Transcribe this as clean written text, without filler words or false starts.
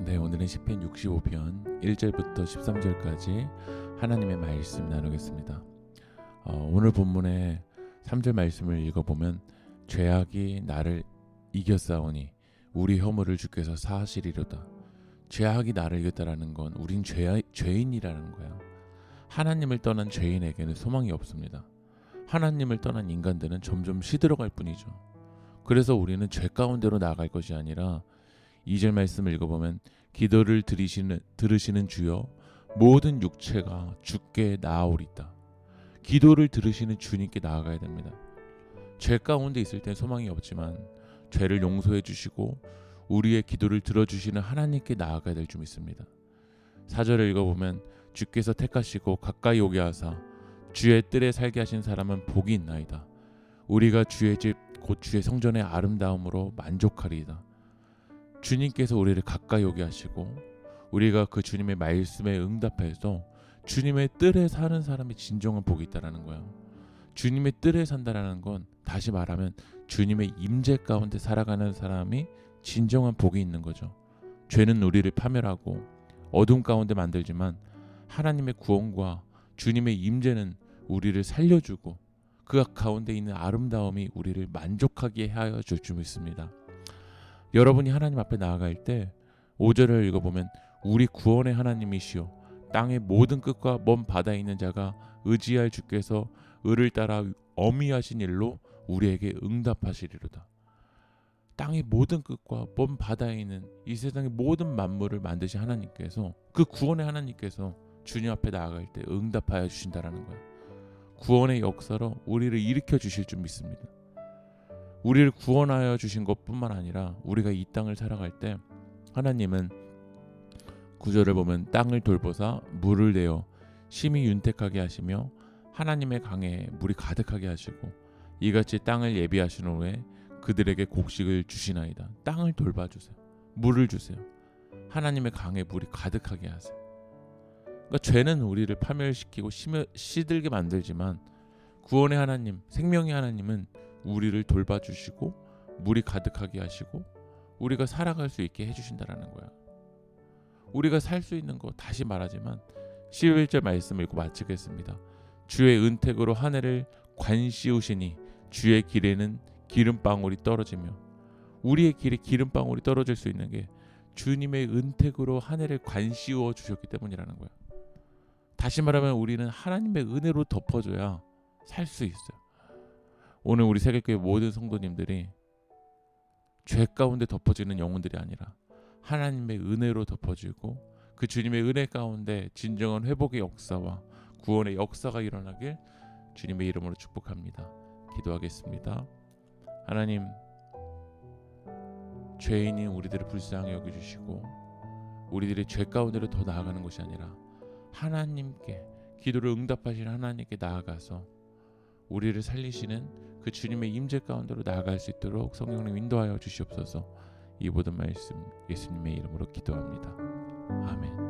네, 오늘은 시편 65편 1절부터 13절까지 하나님의 말씀 나누겠습니다. 오늘 본문의 3절 말씀을 읽어보면 죄악이 나를 이겼사오니 우리 허물을 주께서 사하시리로다. 죄악이 나를 이겼다라는 건 우린 죄인이라는 거예요. 하나님을 떠난 죄인에게는 소망이 없습니다. 하나님을 떠난 인간들은 점점 시들어갈 뿐이죠. 그래서 우리는 죄 가운데로 나아갈 것이 아니라 2절 말씀을 읽어보면 기도를 들으시는 주여 모든 육체가 주께 나아오리다. 기도를 들으시는 주님께 나아가야 됩니다. 죄 가운데 있을 땐 소망이 없지만 죄를 용서해 주시고 우리의 기도를 들어주시는 하나님께 나아가야 될 줄 믿습니다. 4절을 읽어보면 주께서 택하시고 가까이 오게 하사 주의 뜰에 살게 하신 사람은 복이 있나이다. 우리가 주의 집 곧 주의 성전의 아름다움으로 만족하리이다. 주님께서 우리를 가까이 오게 하시고 우리가 그 주님의 말씀에 응답해서 주님의 뜰에 사는 사람이 진정한 복이 있다라는 거예요. 주님의 뜰에 산다라는 건 다시 말하면 주님의 임재 가운데 살아가는 사람이 진정한 복이 있는 거죠. 죄는 우리를 파멸하고 어둠 가운데 만들지만 하나님의 구원과 주님의 임재는 우리를 살려주고 그 가운데 있는 아름다움이 우리를 만족하게 하여 줄 줄 믿습니다. 여러분이 하나님 앞에 나아갈 때 5절을 읽어보면 우리 구원의 하나님이시오 땅의 모든 끝과 먼 바다에 있는 자가 의지할 주께서 의를 따라 어미하신 일로 우리에게 응답하시리로다. 땅의 모든 끝과 먼 바다에 있는 이 세상의 모든 만물을 만드신 하나님께서 그 구원의 하나님께서 주님 앞에 나아갈 때 응답하여 주신다라는 거예요. 구원의 역사로 우리를 일으켜 주실 줄 믿습니다. 우리를 구원하여 주신 것뿐만 아니라 우리가 이 땅을 살아갈 때 하나님은 9절을 보면 땅을 돌보사 물을 내어 심히 윤택하게 하시며 하나님의 강에 물이 가득하게 하시고 이같이 땅을 예비하신 후에 그들에게 곡식을 주시나이다. 땅을 돌봐주세요. 물을 주세요. 하나님의 강에 물이 가득하게 하세요. 그러니까 죄는 우리를 파멸시키고 시들게 만들지만 구원의 하나님, 생명의 하나님은 우리를 돌봐주시고 물이 가득하게 하시고 우리가 살아갈 수 있게 해주신다라는 거야. 우리가 살 수 있는 거 다시 말하지만 11절 말씀 읽고 마치겠습니다. 주의 은택으로 하늘을 관씌우시니 주의 길에는 기름방울이 떨어지며 우리의 길에 기름방울이 떨어질 수 있는 게 주님의 은택으로 하늘을 관씌워 주셨기 때문이라는 거야. 다시 말하면 우리는 하나님의 은혜로 덮어줘야 살 수 있어요. 오늘 우리 세계교회 모든 성도님들이 죄 가운데 덮어지는 영혼들이 아니라 하나님의 은혜로 덮어지고 그 주님의 은혜 가운데 진정한 회복의 역사와 구원의 역사가 일어나길 주님의 이름으로 축복합니다. 기도하겠습니다. 하나님, 죄인인 우리들을 불쌍히 여겨주시고 우리들의 죄 가운데로 더 나아가는 것이 아니라 하나님께 기도를 응답하시는 하나님께 나아가서 우리를 살리시는 그 주님의 임재 가운데로 나아갈 수 있도록 성령님 인도하여 주시옵소서. 이 모든 말씀 예수님의 이름으로 기도합니다. 아멘.